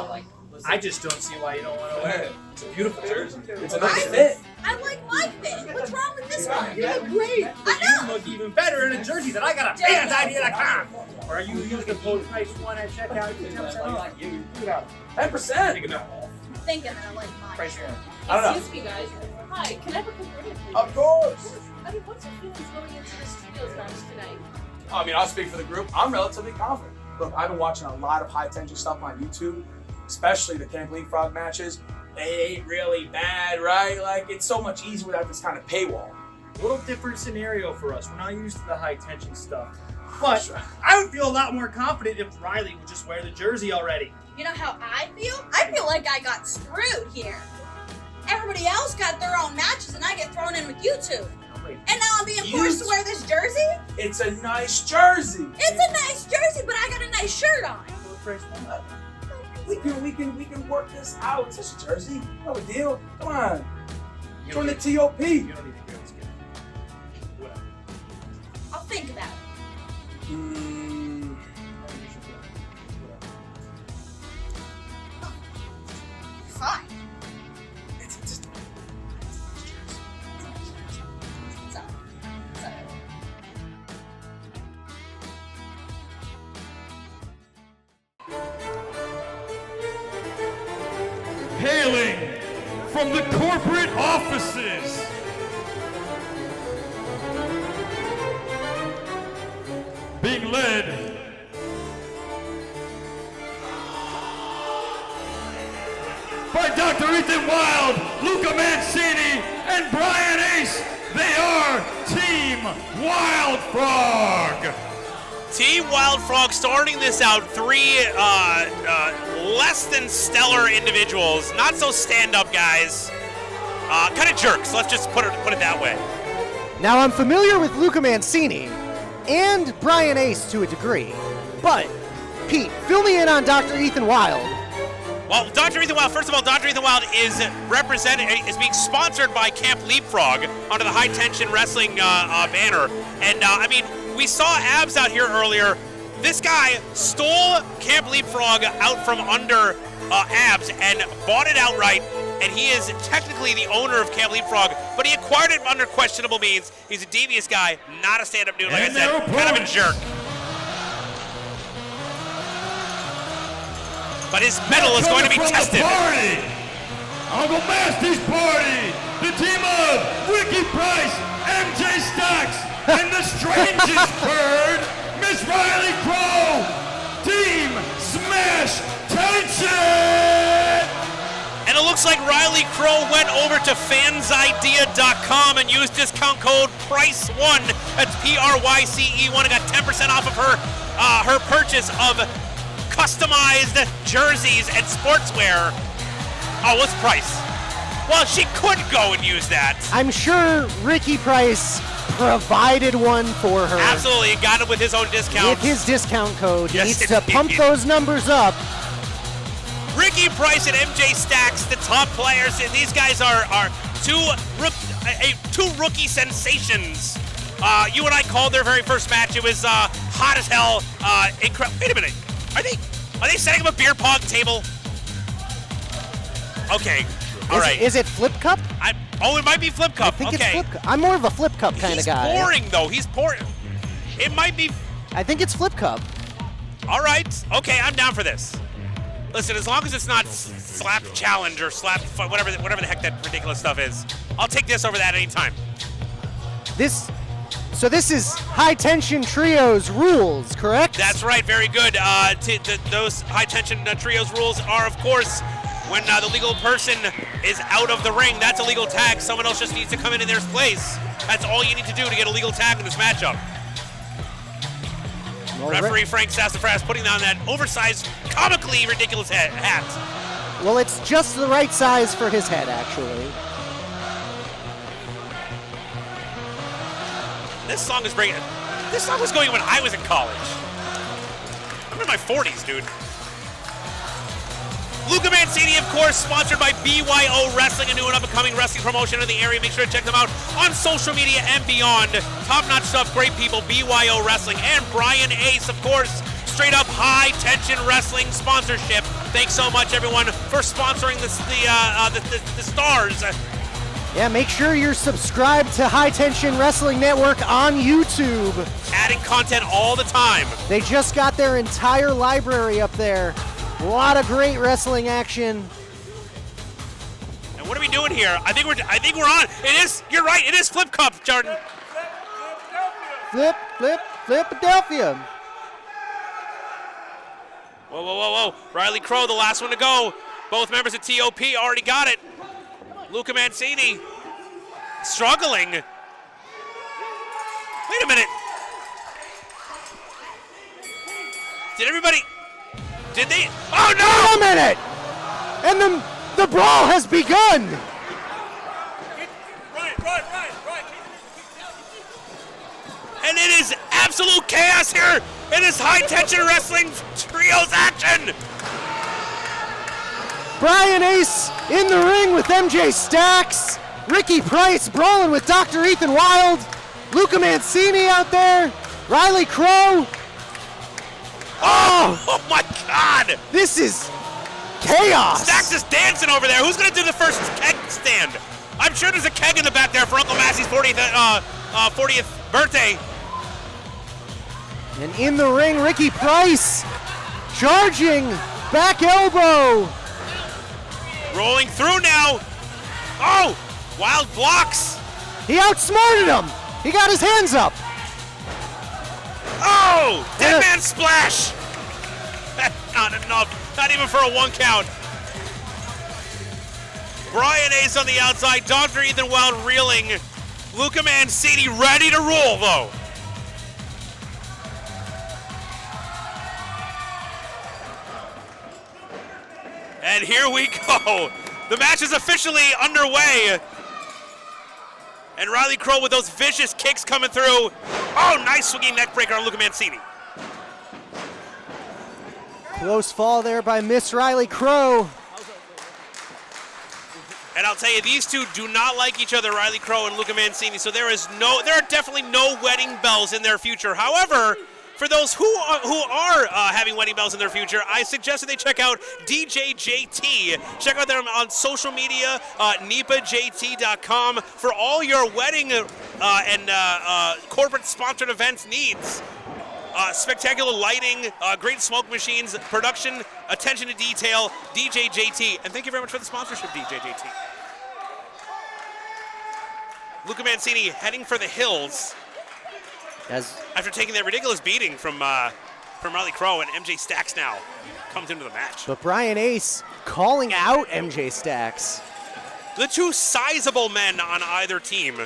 felt like. I just don't see why you don't want to wear it. It's a beautiful jersey. It's a nice fit. I like my fit. What's wrong with this one? You look great. I You know. look even better in a jersey that I got a fans idea.com. Or are you using code Pryce 1 at checkout? 10% off. 10%. I'm thinking that I like mine. Pryce 1. I don't know. Excuse me, guys. Hi, can I have a quick word, please? Of course. I mean, what's your feelings going into the studios match tonight? I mean, I'll speak for the group. I'm relatively confident. Look, I've been watching a lot of high-tension stuff on YouTube, especially the Wilde Frog matches. They ain't really bad, right? Like, it's so much easier without this kind of paywall. A little different scenario for us. We're not used to the high tension stuff. But I would feel a lot more confident if Riley would just wear the jersey already. You know how I feel? I feel like I got screwed here. Everybody else got their own matches and I get thrown in with you two. And now I'm being forced to wear this jersey? It's a nice jersey. It's a nice jersey, but I got a nice shirt on. We can work this out. It's just a jersey. No big deal. Come on. Join the TOP. You don't need to hear this kid. Whatever. I'll think about it. Fine. It's just Sorry. Hailing from the corporate offices, being led by Dr. Ethan Wilde, Luca Mancini, and Bryan Ace. They are Team Wilde Frog. Team Wilde Frog starting this out, three less than stellar individuals, not so stand-up guys, kind of jerks. Let's just put it that way. Now, I'm familiar with Luca Mancini and Bryan Ace to a degree, but Pete, fill me in on Dr. Ethan Wilde. Well, Dr. Ethan Wilde, first of all, Dr. Ethan Wilde is being sponsored by Camp Leapfrog under the High Tension Wrestling banner. And I mean, we saw Abs out here earlier. This guy stole Camp Leapfrog out from under Abs and bought it outright. And he is technically the owner of Camp Leapfrog, but he acquired it under questionable means. He's a devious guy, not a stand-up dude, like I said, kind of a jerk. But his medal is going to be tested. Party, Uncle Masty's party, the team of Ricky Pryce, MJ Stax, and the strangest bird, Miss Riley Krowe, Team Smash Tension! And it looks like Riley Krowe went over to fansidea.com and used discount code PRYCE1, that's PRYCE1, and got 10% off of her purchase of customized jerseys and sportswear. Oh, what's Pryce? Well, she could go and use that. I'm sure Ricky Pryce provided one for her. Absolutely, got it with his own discount. With his discount code. Yes, He needs to pump those numbers up. Ricky Pryce and MJ Stax, the top players, and these guys are two rookie sensations. You and I called their very first match. It was hot as hell. Wait a minute. Are they setting up a beer pong table? Okay. All right. Is it Flip Cup? It might be Flip Cup. I think okay. it's Flip Cup. I'm more of a Flip Cup kind of guy. He's boring, though. He's boring. It might be. I think it's Flip Cup. All right. Okay, I'm down for this. Listen, as long as it's not slap challenge or slap whatever the heck that ridiculous stuff is, I'll take this over that anytime. So this is High Tension Trios rules, correct? That's right. Very good. Those High Tension Trios rules are, of course, when the legal person is out of the ring. That's a legal tag. Someone else just needs to come in their place. That's all you need to do to get a legal tag in this matchup. Referee Frank Sassafras putting on that oversized, comically ridiculous hat. Well, it's just the right size for his head, actually. This song is bringing. This song was going when I was in college. I'm in my 40s, dude. Luca Mancini, of course, sponsored by BYO Wrestling, a new and up-and-coming wrestling promotion in the area. Make sure to check them out on social media and beyond. Top-notch stuff, great people, BYO Wrestling. And Bryan Ace, of course, straight-up high-tension wrestling sponsorship Thanks so much, everyone, for sponsoring the stars. Yeah, make sure you're subscribed to High Tension Wrestling Network on YouTube. Adding content all the time. They just got their entire library up there. A lot of great wrestling action. And what are we doing here? I think we're on. It is. You're right. It is Flip Cup, Jordan. Philadelphia. Whoa, whoa, whoa, whoa. Riley Krowe, the last one to go. Both members of TOP already got it. Luca Mancini struggling. Wait a minute. Did they? Oh no! Wait a minute! And the brawl has begun! Right. And it is absolute chaos here in this high tension wrestling trios action. Bryan Ace in the ring with MJ Stax. Ricky Pryce brawling with Dr. Ethan Wilde. Luca Mancini out there. Riley Krowe. Oh my God! This is chaos. Stax is dancing over there. Who's gonna do the first keg stand? I'm sure there's a keg in the back there for Uncle Massey's 40th birthday. And in the ring, Ricky Pryce charging, back elbow. Rolling through now. Oh, Wilde blocks. He outsmarted him. He got his hands up. Oh, dead man splash. That's not enough. Not even for a 1 count. Bryan Ace on the outside. Dr. Ethan Wilde reeling. Luca Mancini ready to roll, though. And here we go. The match is officially underway. And Riley Krowe with those vicious kicks coming through. Oh, nice swinging neck breaker on Luca Mancini. Close fall there by Miss Riley Krowe. And I'll tell you, these two do not like each other, Riley Krowe and Luca Mancini, so there are definitely no wedding bells in their future. However, for those who are having wedding bells in their future, I suggest that they check out DJ JT. Check out them on social media, nipajt.com, for all your wedding and corporate sponsored events needs. Spectacular lighting, great smoke machines, production, attention to detail, DJ JT. And thank you very much for the sponsorship, DJ JT. Luca Mancini heading for the hills after taking that ridiculous beating from Riley Krowe, and MJ Stax now comes into the match. But Bryan Ace calling out MJ Stax. The two sizable men on either team.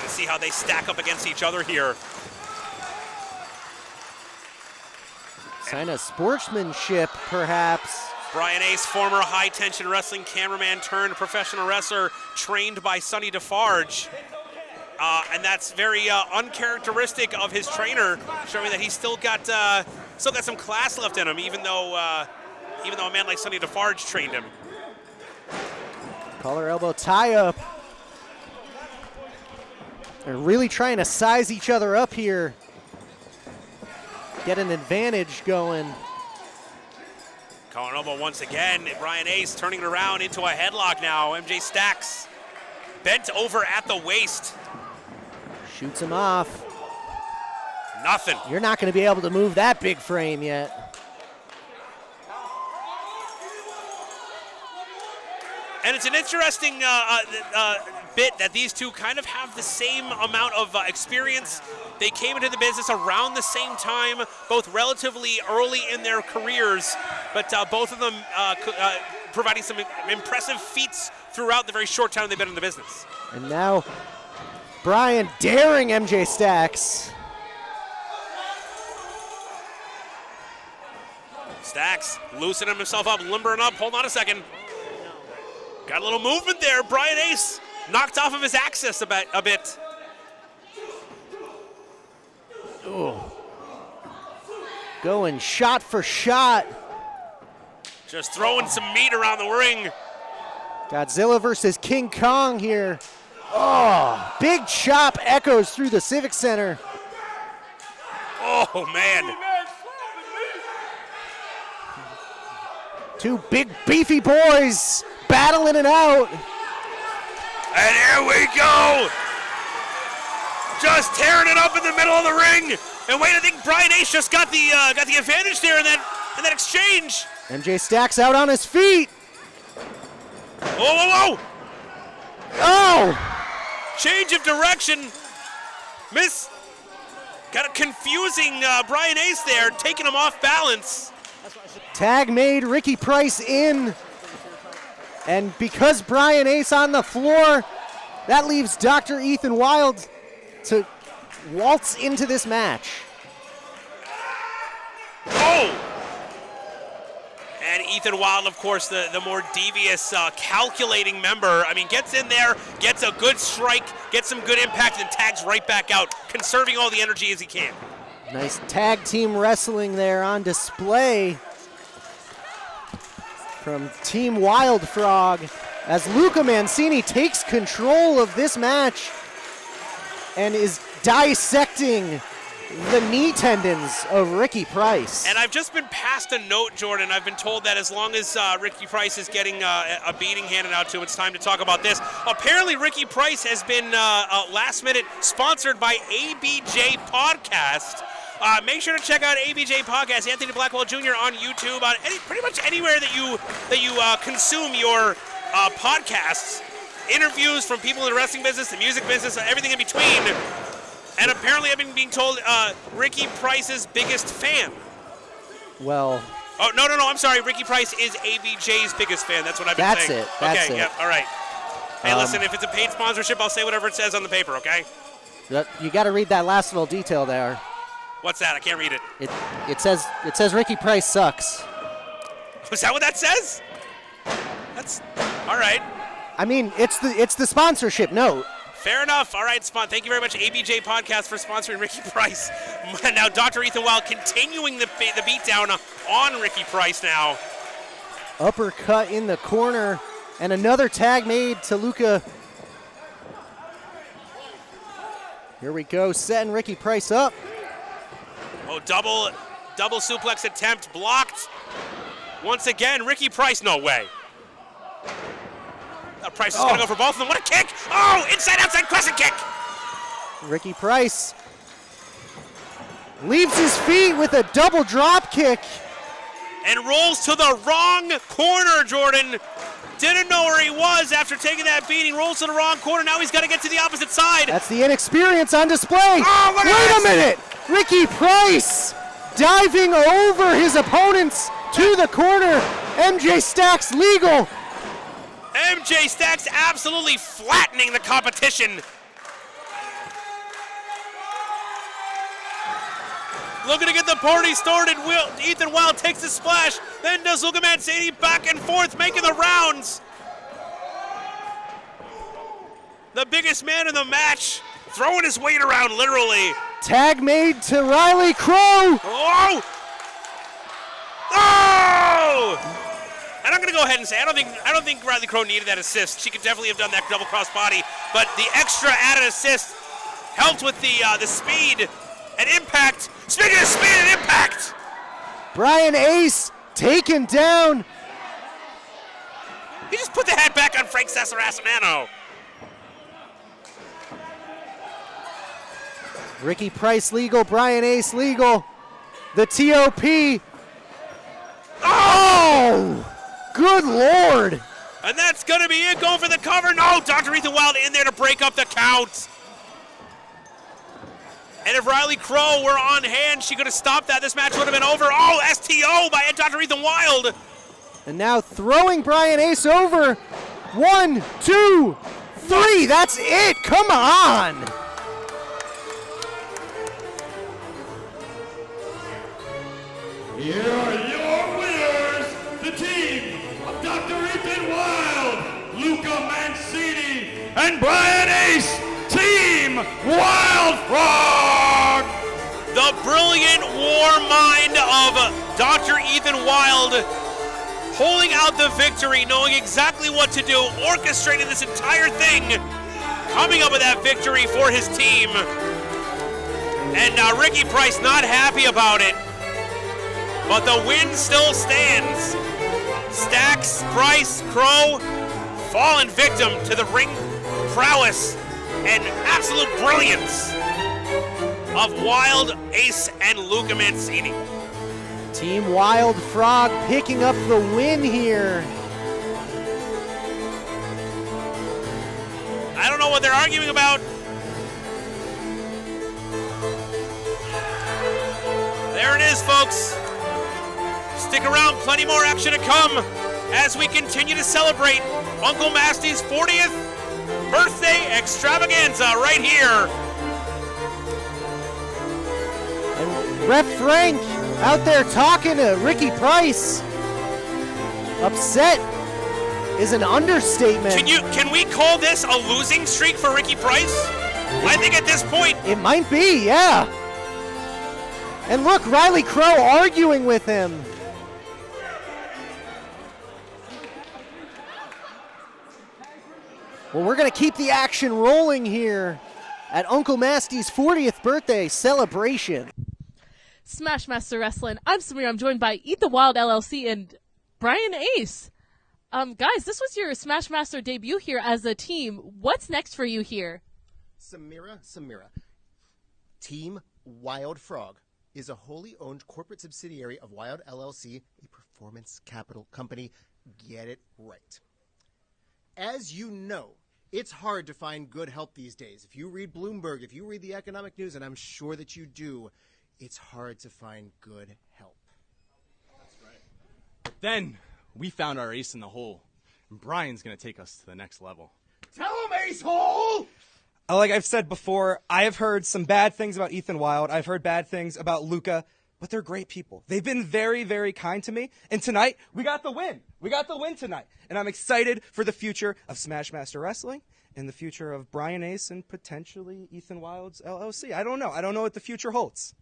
Let's see how they stack up against each other here. Sign of sportsmanship, perhaps. Bryan Ace, former high-tension wrestling cameraman turned professional wrestler, trained by Sonny DeFarge. And that's very uncharacteristic of his trainer, showing that he's still got some class left in him, even though a man like Sonny DeFarge trained him. Collar elbow tie-up. They're really trying to size each other up here. Get an advantage going. Collar elbow once again. Bryan Ace turning it around into a headlock now. MJ Stax bent over at the waist. Shoots him off. Nothing. You're not going to be able to move that big frame yet. And it's an interesting bit that these two kind of have the same amount of experience. They came into the business around the same time, both relatively early in their careers, but both of them providing some impressive feats throughout the very short time they've been in the business. And now Bryan daring MJ Stax. Stax loosening himself up, limbering up. Hold on a second. Got a little movement there. Bryan Ace knocked off of his axis a bit. Ooh. Going shot for shot. Just throwing some meat around the ring. Godzilla versus King Kong here. Oh, big chop echoes through the Civic Center. Oh, man. Two big beefy boys battling it out. And here we go. Just tearing it up in the middle of the ring. And wait, I think Bryan Ace just got the advantage there in that exchange. MJ Stax out on his feet. Whoa. Oh! Change of direction. Got a confusing Bryan Ace there, taking him off balance. Tag made Ricky Pryce in. And because Bryan Ace on the floor, that leaves Dr. Ethan Wilde to waltz into this match. Oh! And Ethan Wilde, of course, the more devious, calculating member. I mean, gets in there, gets a good strike, gets some good impact, and tags right back out, conserving all the energy as he can. Nice tag team wrestling there on display from Team Wilde Frog as Luca Mancini takes control of this match and is dissecting the knee tendons of Ricky Pryce. And I've just been passed a note, Jordan. I've been told that as long as Ricky Pryce is getting a beating handed out to him, it's time to talk about this. Apparently, Ricky Pryce has been last minute sponsored by ABJ Podcast. Make sure to check out ABJ Podcast, Anthony Blackwell Jr. on YouTube, on pretty much anywhere that you consume your podcasts. Interviews from people in the wrestling business, the music business, everything in between. And apparently I've been being told Ricky Pryce's biggest fan. Well. Oh, no, I'm sorry. Ricky Pryce is ABJ's biggest fan. That's what I've been saying. That's it. Yeah, all right. Hey, listen, if it's a paid sponsorship, I'll say whatever it says on the paper, okay? You got to read that last little detail there. What's that? I can't read it. It says Ricky Pryce sucks. Is that what that says? That's all right. I mean, it's the sponsorship note. Fair enough. All right, thank you very much, ABJ Podcast, for sponsoring Ricky Pryce. Now, Dr. Ethan Wilde continuing the beatdown on Ricky Pryce now. Uppercut in the corner, and another tag made to Luca. Here we go, setting Ricky Pryce up. Oh, double suplex attempt blocked. Once again, Ricky Pryce, no way. Pryce is going to go for both of them. What a kick! Oh, inside-outside crescent kick! Ricky Pryce leaves his feet with a double drop kick. And rolls to the wrong corner, Jordan. Didn't know where he was after taking that beating. Rolls to the wrong corner. Now he's got to get to the opposite side. That's the inexperience on display. Oh, wait a minute! Ricky Pryce diving over his opponents to the corner. MJ Stax legal. MJ Stax absolutely flattening the competition. Looking to get the party started. Ethan Wilde takes the splash. Then does Luca Mancini back and forth, making the rounds. The biggest man in the match, throwing his weight around literally. Tag made to Riley Krowe. Oh! Oh! And I'm going to go ahead and say, I don't think Riley Krowe needed that assist. She could definitely have done that double cross body, but the extra added assist helped with the speed and impact. Speaking of speed and impact, Bryan Ace taken down. He just put the head back on Frank Sassano. Ricky Pryce legal, Bryan Ace legal. The TOP. Oh! Good Lord! And that's going to be it, going for the cover. No, Dr. Ethan Wilde in there to break up the count. And if Riley Krowe were on hand, she could have stopped that. This match would have been over. Oh, STO by Dr. Ethan Wilde. And now throwing Bryan Ace over. 1, 2, 3. That's it. Come on. Here are your winners, the team of Dr. Ethan Wilde, Luca Mancini, and Bryan Ace, Team Wilde Frog! The brilliant war mind of Dr. Ethan Wilde holding out the victory, knowing exactly what to do, orchestrating this entire thing, coming up with that victory for his team. And Ricky Pryce not happy about it. But the win still stands. Stax, Pryce, Krowe, fallen victim to the ring prowess and absolute brilliance of Wilde, Ace, and Luca Mancini. Team Wilde Frog picking up the win here. I don't know what they're arguing about. There it is, folks. Stick around, plenty more action to come as we continue to celebrate Uncle Masty's 40th birthday extravaganza right here. And Ref Frank out there talking to Ricky Pryce. Upset is an understatement. Can we call this a losing streak for Ricky Pryce? I think at this point it might be, yeah. And look, Riley Krowe arguing with him. Well, we're going to keep the action rolling here at Uncle Masty's 40th birthday celebration. Smashmaster Wrasslin. I'm Samir. I'm joined by Eat the Wilde LLC and Bryan Ace. Guys, this was your Smashmaster debut here as a team. What's next for you here? Samira. Team Wilde Frog is a wholly owned corporate subsidiary of Wilde LLC, a performance capital company. Get it right. As you know, it's hard to find good help these days. If you read Bloomberg, if you read the economic news, and I'm sure that you do, it's hard to find good help. That's right. But then we found our ace in the hole, and Bryan's going to take us to the next level. Tell him, Ace Hole! Like I've said before, I have heard some bad things about Ethan Wilde. I've heard bad things about Luca, but they're great people. They've been very, very kind to me. And tonight, we got the win. We got the win tonight. And I'm excited for the future of Smashmaster Wrestling and the future of Bryan Ace and potentially Ethan Wilde's LLC. I don't know. I don't know what the future holds.